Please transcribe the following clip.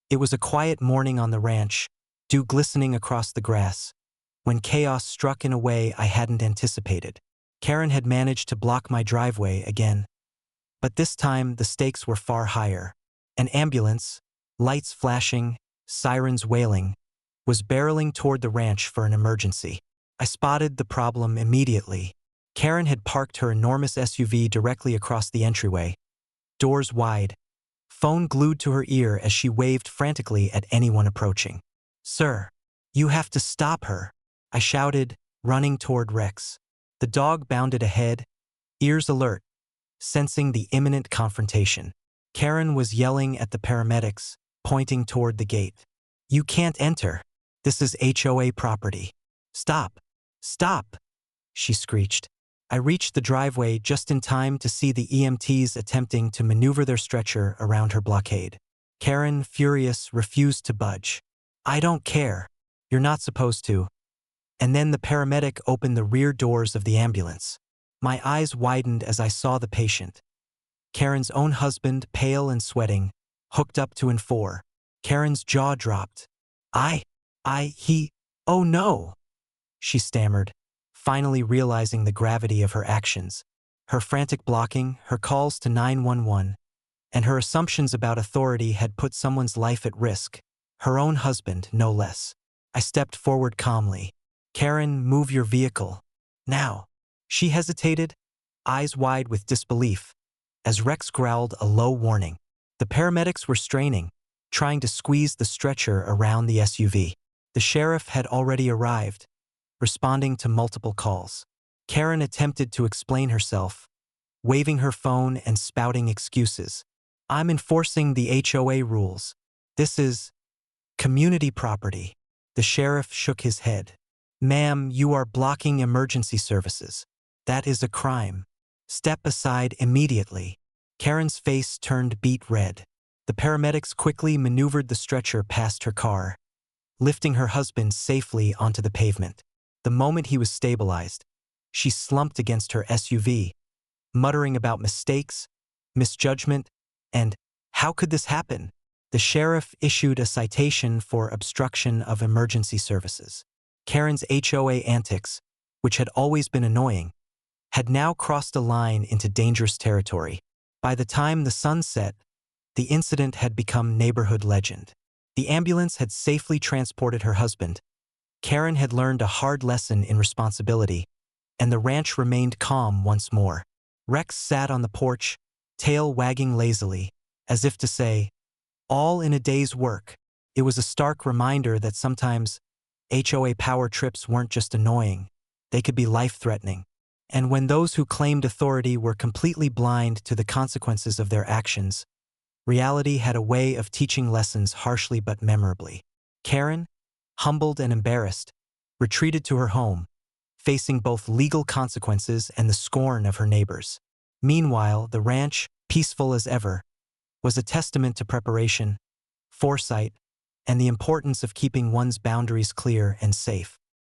It was a quiet morning on the ranch, dew glistening across the grass, when chaos struck in a way I hadn't anticipated. Karen had managed to block my driveway again. But this time, the stakes were far higher. An ambulance, lights flashing, sirens wailing, was barreling toward the ranch for an emergency. I spotted the problem immediately. Karen had parked her enormous SUV directly across the entryway, doors wide, phone glued to her ear as she waved frantically at anyone approaching. "Sir, you have to stop her," I shouted, running toward Rex. The dog bounded ahead, ears alert, sensing the imminent confrontation. Karen was yelling at the paramedics, pointing toward the gate. "You can't enter. This is HOA property. Stop! Stop!" she screeched. I reached the driveway just in time to see the EMTs attempting to maneuver their stretcher around her blockade. Karen, furious, refused to budge. "I don't care. You're not supposed to." And then the paramedic opened the rear doors of the ambulance. My eyes widened as I saw the patient. Karen's own husband, pale and sweating, hooked up to N4. Karen's jaw dropped. Oh no," she stammered, finally realizing the gravity of her actions. Her frantic blocking, her calls to 911, and her assumptions about authority had put someone's life at risk, her own husband, no less. I stepped forward calmly. "Karen, move your vehicle. Now." She hesitated, eyes wide with disbelief, as Rex growled a low warning. The paramedics were straining, trying to squeeze the stretcher around the SUV. The sheriff had already arrived, responding to multiple calls. Karen attempted to explain herself, waving her phone and spouting excuses. "I'm enforcing the HOA rules. This is community property." The sheriff shook his head. "Ma'am, you are blocking emergency services. That is a crime. Step aside immediately." Karen's face turned beet red. The paramedics quickly maneuvered the stretcher past her car, lifting her husband safely onto the pavement. The moment he was stabilized, she slumped against her SUV, muttering about mistakes, misjudgment, and "how could this happen?" The sheriff issued a citation for obstruction of emergency services. Karen's HOA antics, which had always been annoying, had now crossed a line into dangerous territory. By the time the sun set, the incident had become neighborhood legend. The ambulance had safely transported her husband. Karen had learned a hard lesson in responsibility, and the ranch remained calm once more. Rex sat on the porch, tail wagging lazily, as if to say, "All in a day's work." It was a stark reminder that sometimes HOA power trips weren't just annoying, they could be life-threatening. And when those who claimed authority were completely blind to the consequences of their actions, reality had a way of teaching lessons harshly but memorably. Karen, humbled and embarrassed, retreated to her home, facing both legal consequences and the scorn of her neighbors. Meanwhile, the ranch, peaceful as ever, was a testament to preparation, foresight, and the importance of keeping one's boundaries clear and safe.